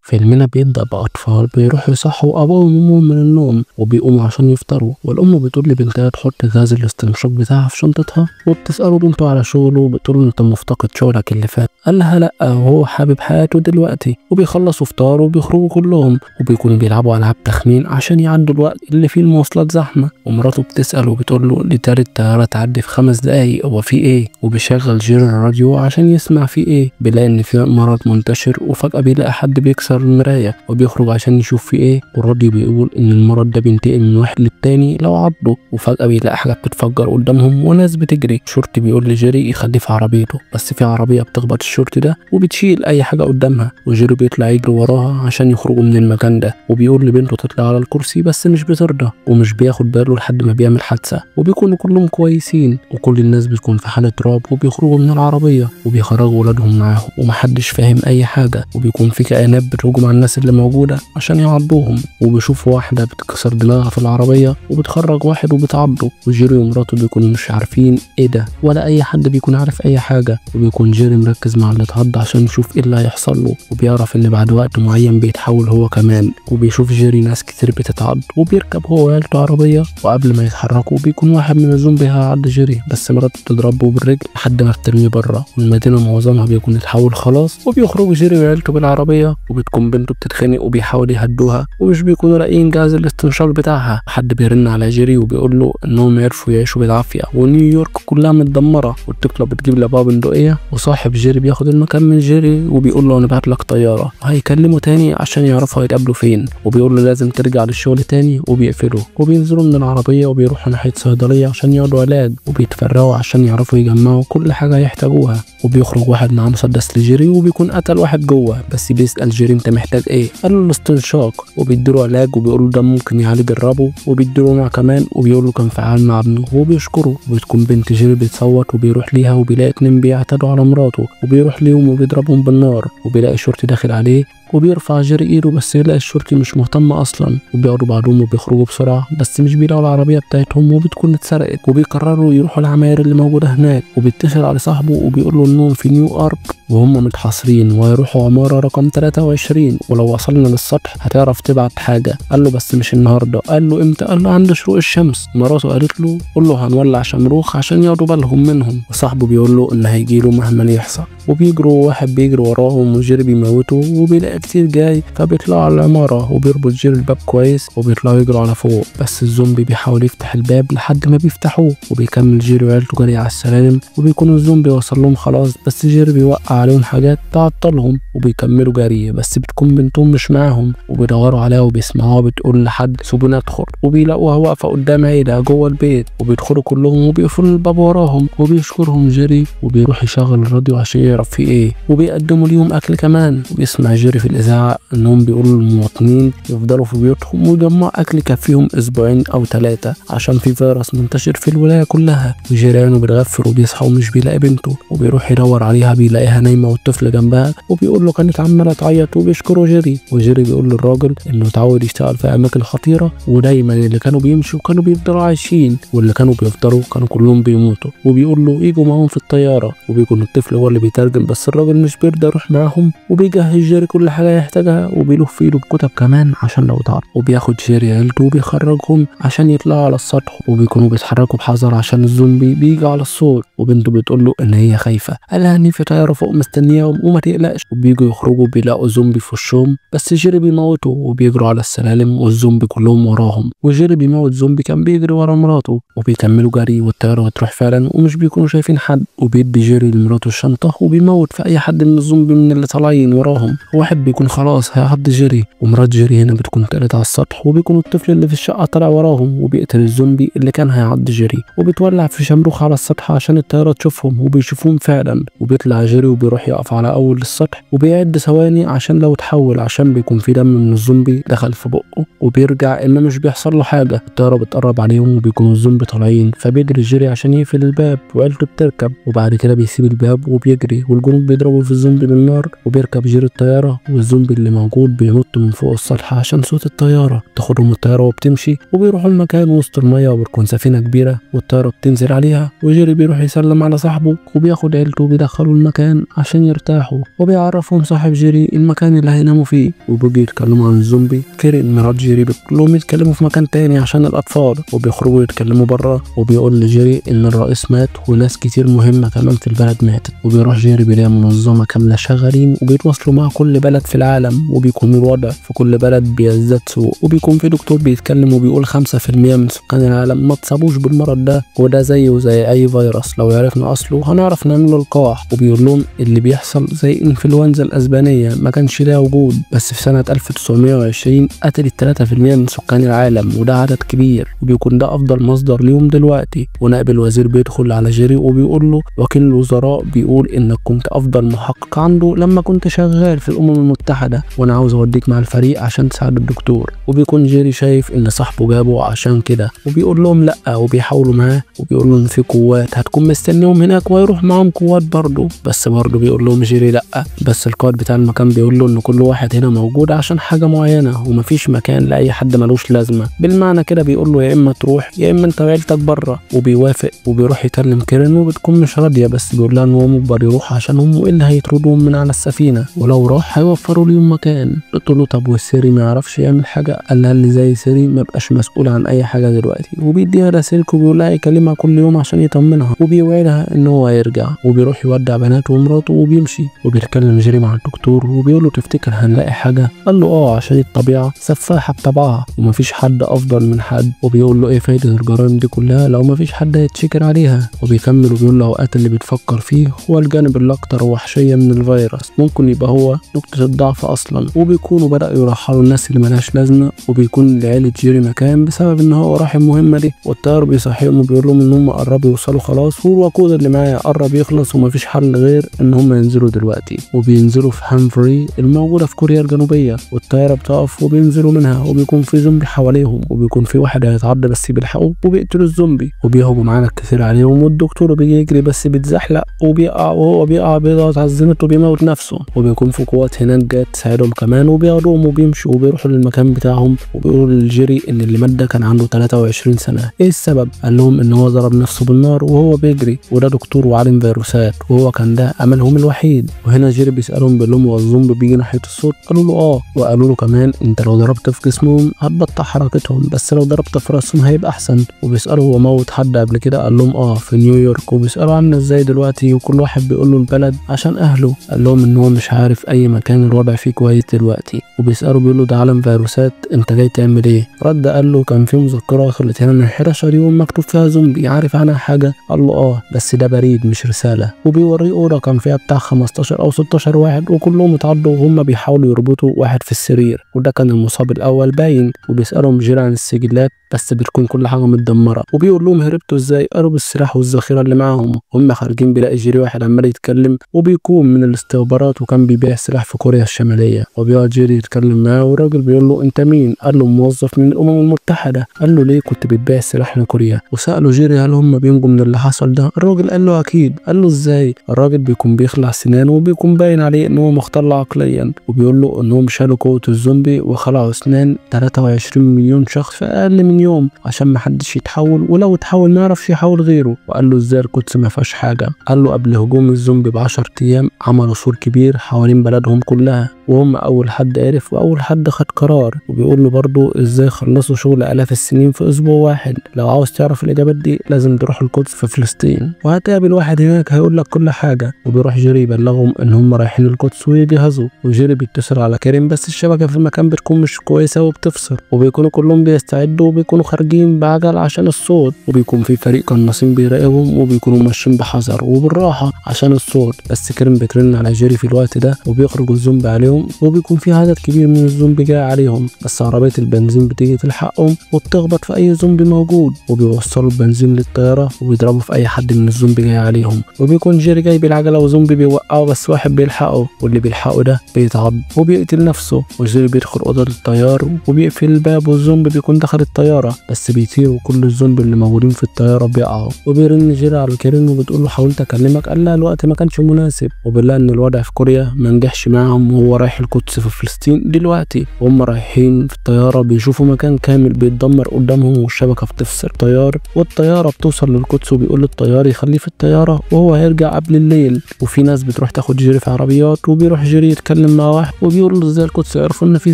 فيلمنا بيبدأ بأطفال بيروحوا يصحوا أبوهم وأمهم من النوم وبيقوموا عشان يفطروا، والأم بتقول لبنتها تحط غاز الاستنشاق بتاعها في شنطتها، وبتسأله بنته على شغله وبتقول له أنت مفتقد شغلك اللي فات؟ قال لها لأ، وهو حابب حياته دلوقتي. وبيخلصوا فطار وبيخرجوا كلهم وبيكونوا بيلعبوا ألعاب تخمين عشان يعدوا الوقت اللي فيه المواصلات زحمة. ومراته بتسأله وبتقول له دي تالت طيارة تعدي في 5 دقايق، هو في إيه؟ وبيشغل جيري الراديو عشان يسمع في إيه. بيلاقي إن في مرض منتشر، وفجأة بيلاقي حد بيكسر المراية وبيخرج عشان يشوف في إيه، والراديو بيقول إن المرض ده بينتقل من واحد للتاني لو عضه. وفجأة بيلاقي حاجة بتتفجر قدامهم وناس بتجري. شرطي بيقول لجيري يخليه في عربيته، بس في عربية بتخبط الشرطي ده وبتشيل أي حاجة قدامها، وجيري بيطلع يجري وراها عشان يخرجوا من المكان ده. وبيقول لبنته تطلع على الكرسي بس مش بترضى، ومش بياخد باله لحد ما بيعمل حادثة. وبيكونوا كلهم كويسين وكل الناس بتكون في حالة رعب، وبيخرجوا من العربية وبيخرجوا ولادهم معاهم ومحدش فاهم أي حاجة. وبيكون في كائنات بتهجم على الناس اللي موجودة عشان يعضوهم، وبيشوفوا واحدة بتكسر دماغها في العربية وبتخرج واحد وبتعضه. وجيري ومراته بيكونوا مش عارفين ايه ده، ولا أي حد بيكون عارف أي حاجة. وبيكون جيري مركز مع اللي اتعض عشان يشوف ايه اللي هيحصل له، وبيعرف ان بعد وقت معين بيتحول هو كمان. وبيشوف جيري ناس كتير بتتعض، وبيركب هو وعيلته عربية، وقبل ما يتحركوا بيكون واحد من الزومبي هيعض جيري، بس مراته بتضربه بالرجل لحد ما بترميه بره. والمدينة معظمها بيكون اتحول خلاص، وبيخرجوا جيري وعيلته بالعربية، وبتكون بنته بتتخنق وبيحاولوا يهدوها، ومش بيكونوا لاقيين جهاز الاستنشاق بتاعها. حد بيرن على جيري وبيقول له انهم عرفوا يعيشوا بالعافية ونيويورك كلها متدمرة، والطفلة بتجيب لابوها بندقية، وصاحب جيري بياخد المكان من جيري وبيقول له انا بعت لك طيارة، وهيكلمه تاني عشان يعرفوا هيتقابلوا فين، وبيقول له لازم ترجع للشغل تاني، وبيقفلوا. وبينزلوا من العربية وبيروحوا ناحية صيدلية عشان ياخدوا علاج، وبيتفرقوا عشان يعرفوا يجمعوا كل حاجة يحتاجوها. وبيخرج واحد معاه مسدس لجيري وبيكون قتل واحد جوه، بس بيسأل جيري انت محتاج ايه؟ قال له الاستنشاق، وبيديله علاج وبيقول له ده ممكن يعالج الربو، وبيديله نوع كمان وبيقول له كان فعال مع ابنه وبيشكره. وبتكون بنت جيري بتصوت وبيروح ليها وبيلاقي 2 بيعتدوا على مراته، وبيروح ليهم وبيضربهم بالنار، وبيلاقي الشرطي داخل عليه وبيرفع جيري ايده، بس يلاقي الشرطي مش مهتم اصلا. وبياخدوا بعضهم وبيخرجوا بسرعه، بس مش بيلاقوا العربيه بتاعتهم وبتكون اتسرقت. وبيقرروا يروحوا العماير اللي موجوده هناك، وبيتصل على صاحبه وبيقول له انهم في نيو ارك وهم متحاصرين وهيروحوا عماره رقم 23، ولو وصلنا للسطح هتعرف تبعت حاجه. قال له بس مش النهارده. قال له امتى؟ قال له عند شروق الشمس. مراته قالت له قول له هنولع شمروخ عشان ياخدوا بالهم منهم. وصاحبه بيقول له ان هيجيله مهما يحصل. وبيجروا، واحد بيجري وراهم وجيري بيموته، وبيلاقي كتير جاي فبيطلعوا على العمارة، وبيربط جيري الباب كويس وبيطلعوا يجروا على فوق، بس الزومبي بيحاول يفتح الباب لحد ما بيفتحوه. وبيكمل جيري وعيلته جري على السلالم، وبيكونوا الزومبي وصل لهم خلاص، بس جيري بيوقع عليهم حاجات تعطلهم وبيكملوا جري، بس بتكون بنتهم مش معاهم، وبيدوروا عليها وبيسمعوها بتقول لحد سيبونا ندخل، وبيلاقوها واقفة قدام عيلة جوه البيت، وبيدخلوا كلهم وبيقفلوا الباب وراهم. وبيشكرهم جيري وبيروح يشغل الراديو عشان يعرف في ايه، وبيقدموا ليهم اكل كمان. وبيسمع جيري في الاذاعه انهم بيقولوا للمواطنين يفضلوا في بيوتهم ويجمعوا اكل يكفيهم اسبوعين او 3 عشان في فيروس منتشر في الولايه كلها. وجيري عينه بيتغفر وبيصحى ومش بيلاقي بنته، وبيروح يدور عليها بيلاقيها نايمه والطفل جنبها، وبيقول له كانت عماله تعيط، وبيشكره جيري. وجيري بيقول للراجل انه اتعود يشتغل في اماكن خطيره، ودايما اللي كانوا بيمشوا كانوا بيفضلوا عايشين، واللي كانوا بيفضلوا كانوا كلهم بيموتوا. وبيقول له يجوا معاهم في الطياره، وبيكون الطفل هو اللي بيترجم، بس الراجل مش بيرضى يروح معاهم. وبيجهز جيري كل حاجه يحتاجها، وبيلف في ايده بكتب كمان عشان لو تعرف. وبياخد جيري عيلته وبيخرجهم عشان يطلعوا على السطح، وبيكونوا بيتحركوا بحذر عشان الزومبي بيجي على الصوت. وبنته بتقول له ان هي خايفه، قالها ان في طياره فوق مستنياهم وما تقلقش. وبييجوا يخرجوا بيلاقوا زومبي في وشهم، بس جيري بيموته، وبيجروا على السلالم والزومبي كلهم وراهم. وجيري بيموت زومبي كان بيجري ورا مراته، وبيكملوا جري والطياره بتروح فعلا ومش بيكونوا شايفين حد. وبيدي جيري لمراته الشنطه وبيموت في اي حد من الزومبي من اللي طالعين وراهم. واحد بيكون خلاص هيعض جيري، ومرات جيري هنا بتكون طلعت على السطح، وبيكون الطفل اللي في الشقه طالع وراهم وبيقتل الزومبي اللي كان هيعض جيري. وبتولع في شمروخ على السطح عشان الطياره تشوفهم، وبيشوفوهم فعلا. وبيطلع جيري وبيروح يقف على اول السطح وبيعد ثواني عشان لو تحول، عشان بيكون في دم من الزومبي دخل في بقه. وبيرجع اما مش بيحصل له حاجه. الطياره بتقرب عليهم وبيكونوا الزومبي طالعين، فبيجري جيري عشان يقفل الباب، وعيلته بتركب، وبعد كده بيسيب الباب وبيجري، والجنود بيضربوا في الزومبي بالنار. وبيركب جيري الطياره، والزومبي اللي موجود بينط من فوق السطح عشان صوت الطياره تاخدهم الطياره وبتمشي. وبيروحوا المكان وسط الميه، وبتكون سفينه كبيره والطياره بتنزل عليها، وجيري بيروح بيسلم على صاحبه وبياخد عيلته وبيدخله المكان عشان يرتاحوا، وبيعرفهم صاحب جيري المكان اللي هيناموا فيه، وبيجي يتكلموا عن الزومبي. كيرين مرات جيري بتقولهم يتكلموا في مكان تاني عشان الأطفال، وبيخرجوا يتكلموا بره، وبيقول لجيري إن الرئيس مات وناس كتير مهمة كمان في البلد ماتت. وبيروح جيري بيلاقي منظمة كاملة شغالين وبيتواصلوا مع كل بلد في العالم، وبيكون الوضع في كل بلد بيزداد سوء، وبيكون في دكتور بيتكلم وبيقول 5% من سكان العالم ما اتصابوش بالمرض ده، وده زيه زي أي فيروس لو عرفنا أصله هنعرف نعمله لقاح. وبيقول لهم اللي بيحصل زي انفلونزا الأسبانية ما كانش لها وجود، بس في سنة 1920 قتلت 3% من سكان العالم، وده عدد كبير، وبيكون ده أفضل مصدر ليهم دلوقتي. ونائب الوزير بيدخل على جيري وبيقول له وكيل الوزراء بيقول إنك كنت أفضل محقق عنده لما كنت شغال في الأمم المتحدة، وأنا عاوز أوديك مع الفريق عشان تساعد الدكتور. وبيكون جيري شايف إن صاحبه جابه عشان كده، وبيقول لهم لأ، وبيحاولوا معاه وبيقول لهم في قوات هتكون مستنيهم هناك ويروح معاهم قوات برضه، بس برضه بيقول لهم جيري لأ. بس القائد بتاع المكان بيقول له إن كل واحد هنا موجود عشان حاجة معينة، ومفيش مكان لأي حد ملوش لازمة. بالمعنى كده بيقول له يا إما تروح يا إما أنت وعيلتك بره. وبيوافق وبيروح يكلم كيرين، وبتكون مش راضية، بس بيقول لها إن هو مجبر يروح عشان هم اللي هيطردوهم من على السفينة، ولو راح هيوفروا ليهم مكان. قلت له طب والسيري ما يعرفش يعمل حاجة؟ قال لها اللي زي سيري ما بقاش مسؤول عن أي حاجة دلوقتي، وبيديها رسالك وبيقول لها يكلمها كل يوم عشان يطمنها، وبيوعدها إن هو هيرجع، وبيروح يودع بناته ومراته وبيمشي. وبيتكلم جيري مع الدكتور وبيقول له تفتكر هنلاقي حاجة؟ قال له عشان الطبيعة سفاحة بطبعها ومفيش حد أفضل من حد. وبيقول له إيه فايدة الجرائم دي كلها لو مفيش حد هيتشكر عليها؟ وبيكمل وبيقول له أوقات اللي بتفكر فيه هو الجانب الأكثر وحشية من الفيروس، ممكن يبقى هو نقطة الضعف أصلا. وبيكونوا بدأوا يرحلوا الناس اللي ملهاش لازمة، وبيكون لعيلة جيري مكان بسبب إن هو راح المهمة دي. والطيار بيصحيهم وبيقول لهم إن هم قربوا يوصلوا خلاص، والوقود اللي معايا قرب يخلص ومفيش حل غير إن هم ينزلوا دلوقتي. وبينزلوا في هامفري الموجودة في كوريا الجنوبية، والطيارة بتقف وبينزلوا منها، وبيكون في زومبي حواليهم، وبيكون في واحد هيتعض بس بيلحقوه وبيقتلوا الزومبي، وبيهجموا معانا كتير عليهم، والدكتور بيجي يجري بس بيتزحلق وبيقع، وهو بيقع بيضغط على الزنط وبيموت نفسه. وبيكون في قوات هناك جاية تساعدهم كمان، وبياخدوهم وبيمشوا وبيروحوا للمكان بتاعهم. وبيقولوا للجيري ان اللي مات ده كان عنده 23 سنة. ايه السبب؟ قال لهم ان هو ضرب نفسه بالنار وهو بيجري، وده دكتور وعالم فيروسات، وهو كان ده املهم الوحيد. وهنا جيري بيسالهم بيقول لهم هو الزومبي بيجي ناحية الصوت؟ قالوا له وقالوا له كمان انت لو ضربت في جسمهم هتبطئ حركتهم، بس لو ضربت في راسهم هيبقى احسن. وبيسالوا هو موت حد قبل كده؟ قال لهم في نيويورك. وبيسالوا عنه ازاي دلوقتي، وكل واحد بيقول له البلد عشان اهله. قال لهم ان هو مش عارف اي مكان الوضع فيه كويس دلوقتي. وبيسالوا بيقول له ده عالم فيروسات انت جاي تعمل ايه؟ رد قال له كان في مذكره خلت هنا من 11 يوم مكتوب فيها زومبي، عارف عنها حاجه؟ قال له بس ده بريد مش رساله. وبيوريه اوضه كان فيها بتاع 15 او 16 واحد، وكلهم اتعضوا وهم بيحاولوا يربطوا واحد في السرير، وده كان المصاب الاول باين. وبيسالهم جيري عن السجلات، بس بتكون كل حاجه متدمره. وبيقول لهم هربتوا ازاي؟ قالوا بالسلاح والذخيره اللي معاهم. هم خارجين بيلاقي جيري واحد عمال يتكلم، وبيكون من الاستخبارات وكان بيبيع سلاح في كوريا الشماليه. وبيقعد جيري يتكلم معاه، والراجل بيقول له انت مين؟ قال له موظف من الامم المتحده. قال له ليه كنت بتبيع السلاح لكوريا؟ وسالوا جيري هل هم بينجوا من اللي حصل ده؟ الراجل قال له اكيد. قال له ازاي؟ الراجل بيكون بيخلع سنانه وبيكون باين عليه ان هو مختل عقليا، وبيقول له انهم شالوا قوه الزومبي وخلعوا اسنان 23 مليون شخص في اقل من يوم عشان ما حدش يتحول، ولو اتحول ما يعرفش يحول غيره. وقال له ازاي القدس ما فيهاش حاجه؟ قال له قبل هجوم الزومبي ب10 ايام عملوا سور كبير حوالين بلدهم كلها، وهم اول حد عرف واول حد خد قرار. وبيقول له برضه ازاي خلصوا شغل الاف السنين في اسبوع واحد. لو عاوز تعرف الاجابات دي لازم تروح القدس في فلسطين، وهتقابل واحد هناك هيقول لك كل حاجه. وبيروح جيري يبلغهم ان هم رايحين القدس ويجهزوا. وجيري بيتصل على كريم، بس الشبكه في المكان بتكون مش كويسه وبتفصل، وبيكونوا كلهم بيستعدوا وبيكونوا خارجين بعجل عشان الصوت، وبيكون في فريق قناصين بيراقبهم، وبيكونوا ماشيين بحذر وبالراحه عشان الصوت. بس كريم بيترن على جيري في الوقت ده، وبيخرجوا الزومبي عليهم، وبيكون في عدد كبير من الزومبي جاي عليهم، بس عربيه البنزين بتيجي تلحقهم وبتخبط في اي زومبي موجود، وبيوصلوا البنزين للطياره وبيضربوا في اي حد من الزومبي جاي عليهم. وبيكون جيري جايب العجله وزومبي بيوقعه، بس واحد بيلحقه، واللي بيلحقه ده بيتعض وبيقتل نفسه. وجيري بيدخل اوضه الطيار وبيقفل الباب، والزومبي بيكون دخل الطياره بس بيطير، وكل الزومبي اللي موجودين في الطياره بيقعوا. وبيرن جيري على كريم وبتقول له حاولت اكلمك، قال لها الوقت ما كانش مناسب. وبالله ان الوضع في كوريا ما نجحش معاهم، وهو رايح القدس في فلسطين دلوقتي. وهم رايحين في الطياره بيشوفوا مكان كامل بيتدمر قدامهم والشبكه بتفصل الطيار، والطياره بتوصل للقدس وبيقول للطيار يخليه في الطياره وهو هيرجع قبل الليل. وفي ناس بتروح تاخد جيري في عربيات، وبيروح جيري يتكلم مع واحد وبيقول له ازاي القدس يعرفوا ان في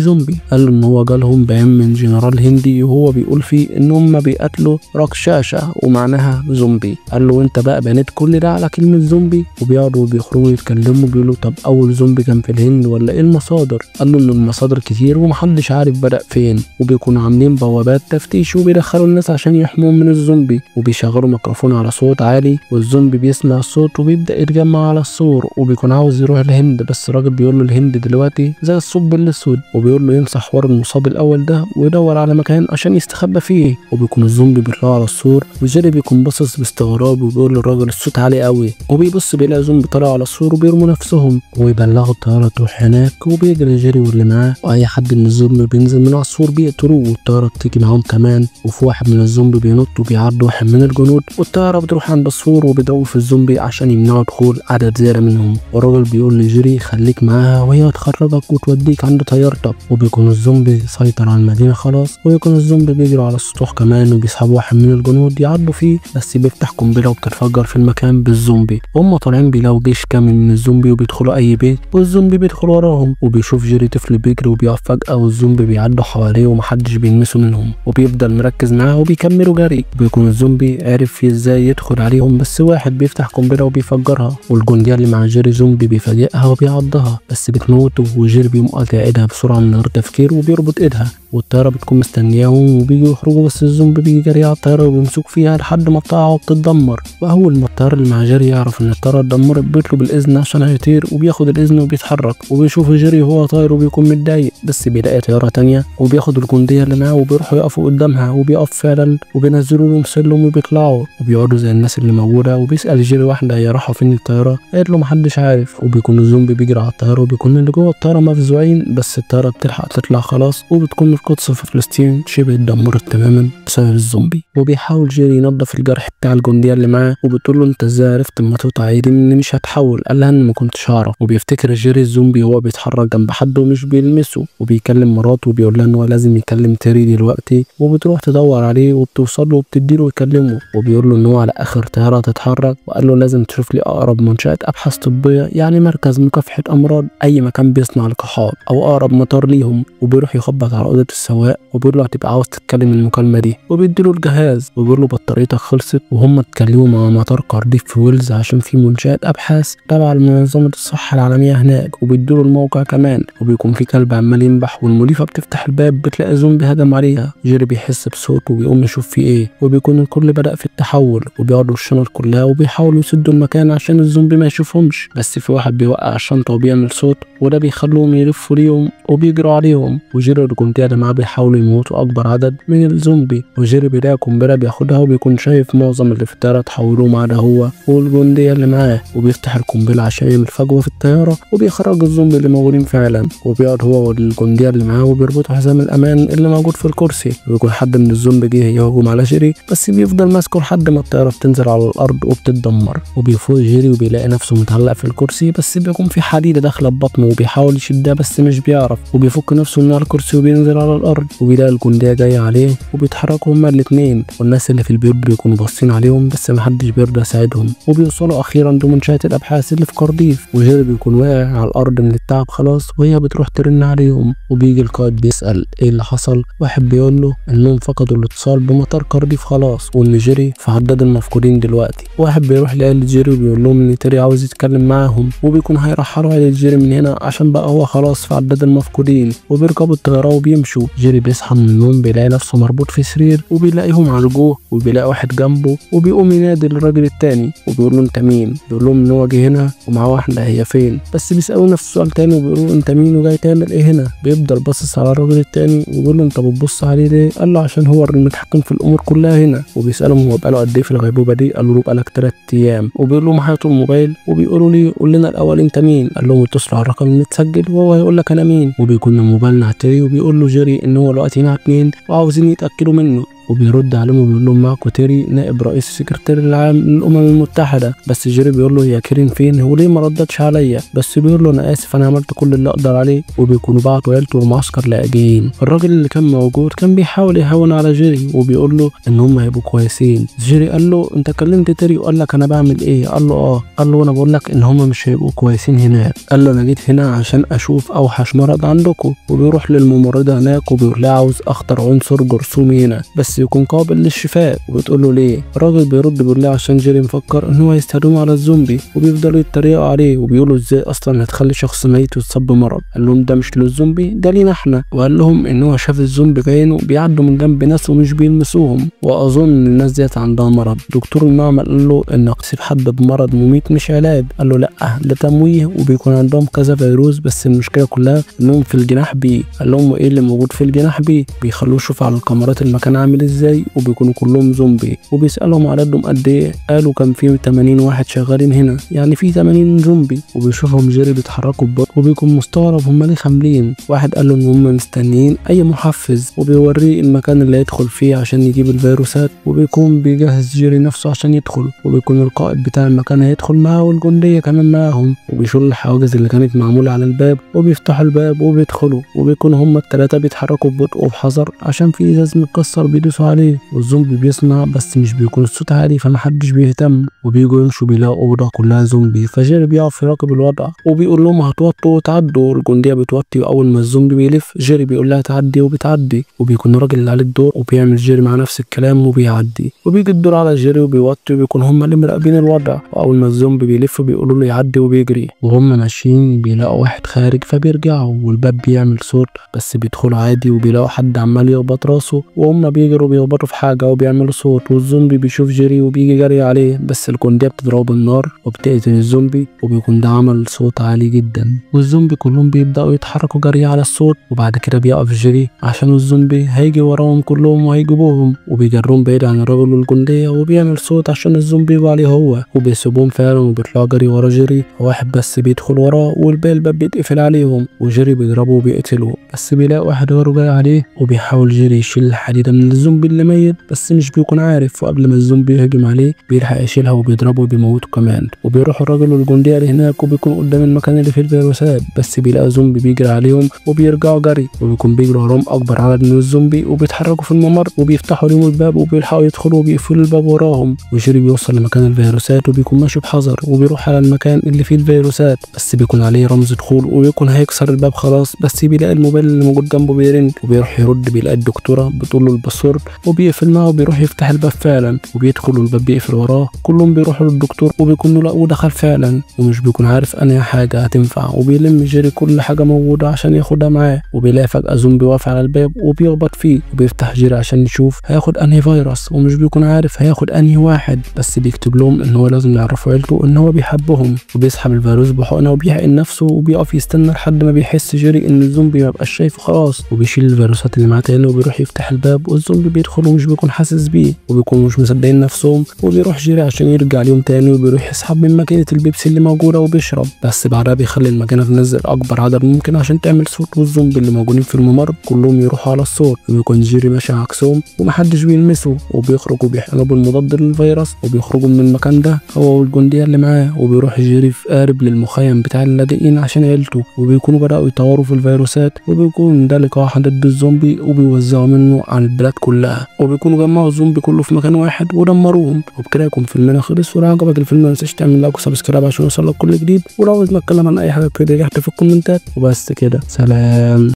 زومبي. قال له ان هو جالهم بيان من جنرال هندي وهو بيقول فيه ان هم بيقتلوا رقشاشه ومعناها زومبي. قال له انت بقى بنيت كل ده على كلمه زومبي؟ وبيقعدوا وبيخرجوا يتكلموا بيقولوا طب اول زومبي كان في الهند ولا ايه المصادر؟ قال له ان المصادر كتير ومحدش عارف بدأ فين، وبيكونوا عاملين بوابات تفتيش وبيدخلوا الناس عشان يحموهم من الزومبي، وبيشغلوا ميكروفون على صوت عالي والزومبي بيسمع الصوت وبيبدأ يتجمع على السور، وبيكون عاوز يروح الهند بس الراجل بيقول له الهند دلوقتي زي الثقب الاسود، وبيقول له يمسح حوار المصاب الاول ده ويدور على مكان عشان يستخبى فيه. وبيكون الزومبي بيطلع على السور وجيري بيكون باصص باستغراب وبيقول للراجل الصوت عالي قوي، وبيبص بيلاقي زومبي طالع على السور وبيرموا نفسهم ويبلغوا الطياره تروح هناك، وبيجري جيري واللي معاه واي حد من الزومبي بينزل من على السور بيقتلوه، والطياره بتيجي معاهم كمان. وفي واحد من الزومبي بينط وبيعض واحد من الجنود، والطياره بتروح عند السور وبيدوروا في الزومبي عشان يمنعوا دخول عدد زياده منهم. والراجل بيقول لجيري خليك معاها وهي هتخرجك وتوديك عند طيارتك. وبيكون الزومبي سيطر على المدينه خلاص، ويكون الزومبي بيجروا على السطوح كمان وبيسحبوا واحد من الجنود يعضوا فيه، بس بيفتح قنبله وبتتفجر في المكان بالزومبي. وهم طالعين بيلاقوا جيش كامل من الزومبي وبيدخلوا اي بيت والزومبي بيدخل وراهم، وبيشوف جيري طفل بيجري وبيقف فجاه والزومبي بيعدوا حواليه ومحدش بيلمسه منهم، وبيفضل مركز معاه وبيكملوا جري. بيكون الزومبي عرف ازاي يدخل عليهم بس واحد بيفتح قنبله وبيفجرها، والجنديه اللي مع جيري زومبي بيفاجئها وبيعضها بس بتموت، وجيري بيقوم قاطع ايدها بسرعه من غير تفكير وبيربط ايدها، والطياره بتكون مستنياهم وبيجوا يخرجوا بس الزومبي بيجي جري على الطياره وبيمسك فيها لحد ما الطياره وبتتدمر. واول ما الطيار اللي مع جيري يعرف ان الطياره اتدمرت بيطلب الاذن عشان هيطير، وبياخد الاذن وبيتحرك، وبيشوف جيري وهو طاير وبيكون متضايق بس بيلاقي طياره تانية وبياخد الجنديه اللي معاه وبيروحوا يقفوا قدامها وبيقف فعلا وبينزلوا لهم سلم وبيطلعوا وبيقعدوا زي الناس اللي موجوده. وبيسال جيري واحده هي رايحه فين الطياره؟ قالت له محدش عارف. وبيكون الزومبي بيجري على الطياره وبيكون اللي جوه الطياره مفزوعين، بس الطياره بتلحق تطلع خلاص، وبتكون القدس في فلسطين شبه اتدمرت تماما بسبب الزومبي. وبيحاول جيري ينظف الجرح بتاع الجنديه اللي معاه وبتقول له انت ازاي عرفت اما تقطع ايدي مني مش هتحول؟ قال لها ان ما كنتش اعرف. وبيفتكر جيري الزومبي وهو بيتحرك جنب حد ومش بيلمسه، وبيكلم مراته وبيقول لها ان هو لازم يكلم تيري دلوقتي، وبتروح تدور عليه وبتوصل له وبتديله يكلمه، وبيقول له ان هو على اخر طياره تتحرك، وقال له لازم تشوف لي اقرب منشاه ابحاث طبيه يعني مركز مكافحه امراض، اي مكان بيصنع لقاحات او اقرب مطار ليهم. وبيروح يخبط على اوضه السواق وبيقول له هتبقى عاوز تتكلم المكالمه دي، وبيديله الجهاز وبيقول له بطاريتك خلصت، وهم اتكلموا مع مطار كارديف في ويلز عشان في منشاه ابحاث تبع لمنظمه الصحه العالميه هناك، وبيديله الموقع كمان. وبيكون في كلب عمال ينبح، والمضيفه بتفتح الباب بتلاقي زومبي هجم عليها. جيري بيحس بصوت وبيقوم يشوف فيه ايه، وبيكون الكل بدأ في التحول وبيقعدوا الشنط كلها وبيحاولوا يسدوا المكان عشان الزومبي ما يشوفهمش، بس في واحد بيوقع الشنطه وبيعمل صوت وده بيخلوهم يلفوا ليهم وبيجروا عليهم، وجيري والجنديه اللي معاه بيحاولوا يموتوا اكبر عدد من الزومبي. وجيري بيلاقي قنبله بياخدها وبيكون شايف معظم اللي في الطياره اتحولوا ما عدا هو والجنديه اللي معاه، وبيفتح القنبله عشان يعمل فجوه في الطياره وبيخرج الزومبي اللي موجودين فعلا، وبيقعد هو والجنديه اللي معاه وبيربطوا حزام الامان اللي موجود في الكرسي. ويكون حد من الزومبي جه يهجم على جيري بس بيفضل ماسكه لحد ما الطياره بتنزل على الارض وبتتدمر، وبيفوق جيري وبيلاقي نفسه متعلق في الكرسي بس بيكون في حديده داخله ببطنه وبيحاول يشدها بس مش بيعرف، وبيفك نفسه من على الكرسي وبينزل على الارض، وبيلاقي الجنديه جايه عليه وبيتحركوا هما الاثنين، والناس اللي في البيت بيكونوا باصين عليهم بس محدش بيرضى يساعدهم. وبيوصلوا اخيرا لمنشاه الابحاث اللي في كارديف، وجيري بيكون واقع على الارض من التعب خلاص، وهي بتروح ترن عليهم، وبيجي القائد بيسال ايه اللي حصل. واحد بيقول له انهم فقدوا الاتصال بمطار كارديف خلاص، وان جيري في عداد المفقودين دلوقتي. واحد بيروح لعيلة جيري وبيقول لهم ان تيري عاوز يتكلم معاهم، وبيكون هيرحلوا عيلة جيري من هنا عشان بقى هو خلاص في عداد المفقودين، وبيركبوا الطياره وبيمشوا. جيري بيصحى من النوم بيلاقي نفسه مربوط في سرير، وبيلاقيهم عالجوه، وبيلاقي واحد جنبه وبيقوم ينادي للراجل التاني وبيقول له انت مين؟ بيقول لهم ان هو جه هنا ومعاه واحده هي فين، بس بيسالوا نفس السؤال تاني وبيقولوا له انت مين وجاي تعمل ايه هنا؟ بيفضل باصص على الراجل التاني وبيقول له انت بتبص عليه ليه؟ قال له عشان هو المتحكم في الامور كلها هنا. وبيسالهم هو بقاله قد ايه في الغيبوبه دي؟ قالوا له بقالك 3 ايام. وبيقول له معايا الموبايل، وبيقولوا لي قول لنا الاول انت مين؟ قال لهم اتصلوا على الرقم المتسجل وهو هيقول لك انا مين. وبيكون الموبايل مع تيري وبيقول له جيري ان هو دلوقتي مع 2 وعاوزين يتاكدوا منه، وبيرد عليهم وبيقول لهم معاكم تيري نائب رئيس السكرتير العام للأمم المتحدة. بس جيري بيقول له هي كيرين فين وليه ما ردتش عليا؟ بس بيقول له أنا آسف أنا عملت كل اللي أقدر عليه. وبيكونوا بعتوا عيلته المعسكر لاجئين. الراجل اللي كان موجود كان بيحاول يهون على جيري وبيقول له ان هم هيبقوا كويسين. جيري قال له انت كلمت تيري وقال لك انا بعمل ايه؟ قال له اه. قال له انا بقول لك ان هم مش هيبقوا كويسين هناك. قال له انا جيت هنا عشان اشوف اوحش مرض عندكم. وبيروح للممرضه هناك وبيقول لها عاوز اخطر عنصر جرثومي هنا بس يكون قابل للشفاء. وبتقول له ليه؟ الراجل بيرد بيقول لها عشان جيري مفكر ان هو يستخدمه على الزومبي وبيفضلوا يتريقوا عليه وبيقولوا ازاي اصلا هتخلي شخص ميت ويتصاب بمرض. قال لهم ده مش للزومبي ده لينا احنا. وقال لهم ان هو شاف الزومبي بعينه بيعدوا من جنب ناس ومش بيلمسوهم واظن ان الناس ديت عندها مرض. دكتور المعمل قال له انك تسيب حد بمرض مميت مش علاج. قال له لا ده تمويه وبيكون عندهم كذا فيروس بس المشكله كلها انهم في الجناح بي. قال لهم ايه اللي موجود في الجناح بي؟ بيخلوه يشوف على الكاميرات المكان عامل ازاي وبيكونوا كلهم زومبي. وبيسالهم عددهم قد ايه؟ قالوا كان في 80 واحد شغالين هنا يعني في 80 زومبي. وبيشوفهم جيري بيتحركوا ببطء وبيكون مستغرب هم ليه خاملين. واحد قال له ان هم مستنيين اي محفز وبيوريه المكان اللي يدخل فيه عشان يجيب الفيروسات. وبيكون بيجهز جيري نفسه عشان يدخل وبيكون القائد بتاع المكان هيدخل معاه والجنديه كمان معاهم. وبيشيلوا الحواجز اللي كانت معموله على الباب وبيفتحوا الباب وبيدخلوا وبيكون هم الثلاثه بيتحركوا ببطء وبحذر عشان في ازاز متكسر بيدوسوا عليه. والزومبي بيسمع بس مش بيكون الصوت عالي فمحدش بيهتم. وبيجوا يمشوا بيلاقوا اوضه كلها زومبي فجيري بيقف يراقب الوضع وبيقول لهم هتوطوا وتعدوا. الجنديه بتوطي واول ما الزومبي بيلف جيري بيقول لها تعدي وبتعدي. وبيكون الراجل اللي عليه الدور وبيعمل جيري مع نفس الكلام وبيعدي. وبيجي الدور على جيري وبيوطي وبيكون هم اللي مراقبين الوضع. واول ما الزومبي بيلف بيقولوا له يعدي وبيجري. وهم ماشيين بيلاقوا واحد خارج فبيرجعوا والباب بيعمل صوت بس بيدخلوا عادي وبيلاقوا حد عمال يخبط راسه وهم بيجروا بيخبطوا في حاجه وبيعملوا صوت. والزومبي بيشوف جيري وبيجي جري عليه بس الجنديه بتضربه بالنار وبتقتل الزومبي وبيكون ده عمل صوت عالي جدا. والزومبي كلهم بيبداوا يتحركوا جري على الصوت وبعد كده بيقف جيري عشان الزومبي هيجي وراهم كلهم وهيجيبوهم وبيجروهم بعيد عن الرجل والجنديه وبيعمل صوت عشان الزومبي يجوا عليه هو وبيسيبوهم فعلا وبيطلعوا جري ورا جيري. واحد بس بيدخل وراه والباقي الباب بيتقفل عليهم وجيري بيضربه وبيقتله. بس بيلاقي واحد غيره جاي عليه وبيحاول جيري يشيل الحديده من الزومبي اللي ميت بس مش بيكون عارف. وقبل ما الزومبي يهجم عليه بيلحق يشيلها وبيضربه وبيموته كمان. وبيروح الراجل والجنديه اللي هناك وبيكون قدام المكان اللي فيه الفيروسات بس بيلاقي زومبي بيجري عليهم وبيرجعوا جري وبيكون بيجروا وراهم اكبر عدد من الزومبي وبيتحركوا في الممر وبيفتحوا لهم الباب وبيلحقوا يدخلوا وبيقفلوا الباب وراهم. وجيري بيوصل لمكان الفيروسات وبيكون ماشي بحذر وبيروح على المكان اللي فيه الفيروسات بس بيكون عليه رمز دخول وبيكون هيكسر الباب خلاص بس بيلاقي الموبايل اللي موجود جنبه بيرن وبيروح يرد بيلاقي الدكتوره بتقول له الباسورد وبيقفل معاه وبيروح يفتح الباب فعلا وبيدخل والباب بيقفل وراه. كلهم بيروحوا للدكتور وبيكونوا لقوه دخل فعلا ومش بيكون عارف انهي حاجه هتنفع. وبيلم جيري كل حاجه موجوده عشان ياخدها معاه وبيلاقي فجاه زومبي واقف على الباب وبيخبط فيه وبيفتح جيري عشان يشوف هياخد انهي فيروس ومش بيكون عارف هياخد انهي واحد بس بيكتب لهم ان هو لازم يعرفوا عيلته ان هو بيحبهم. وبيسحب الفيروس بحقنه وبيحقن نفسه وبيقف يستنى لحد ما بيحس جيري ان الزومبي ما بقاش شايفه خلاص وبيشيل الفيروسات اللي معاه تاني وبيروح يفتح الباب والزومبي بيدخل ومش بيكون حاسس بيه وبيكونوا مش مصدقين نفسهم. وبيروح جيري عشان يرجع ليهم تاني وبيروح يسحب من ماكينه البيبسي اللي موجوده وبيشرب بس بعدها بيخلي الماكينه تنزل اكبر عدد ممكن عشان تعمل صوت والزومبي اللي موجودين في الممر كلهم يروحوا على الصوت وبيكون جيري ماشي عكسهم ومحدش بيلمسه. وبيخرجوا بيحقنوا بالمضاد للفيروس وبيخرجوا من المكان ده هو والجنديه اللي معاه. وبيروح جيري في قارب للمخيم بتاع اللاجئين عشان عيلته وبيكونوا بداوا يطوروا في الفيروسات وبيكون ده لقاح ضد الزومبي وبيوزعوا منه على البلاد كلها وبيكونوا جمعوا الزومبي كله في مكان واحد ودمروهم. وبكده يكون فيلمنا خلص. ولو عجبك الفيلم ما تنساش تعمل لايك وسبسكرايب عشان يوصلك كل جديد. ولو عاوز نتكلم عن اي حاجه كده تحت في الكومنتات. وبس كده سلام.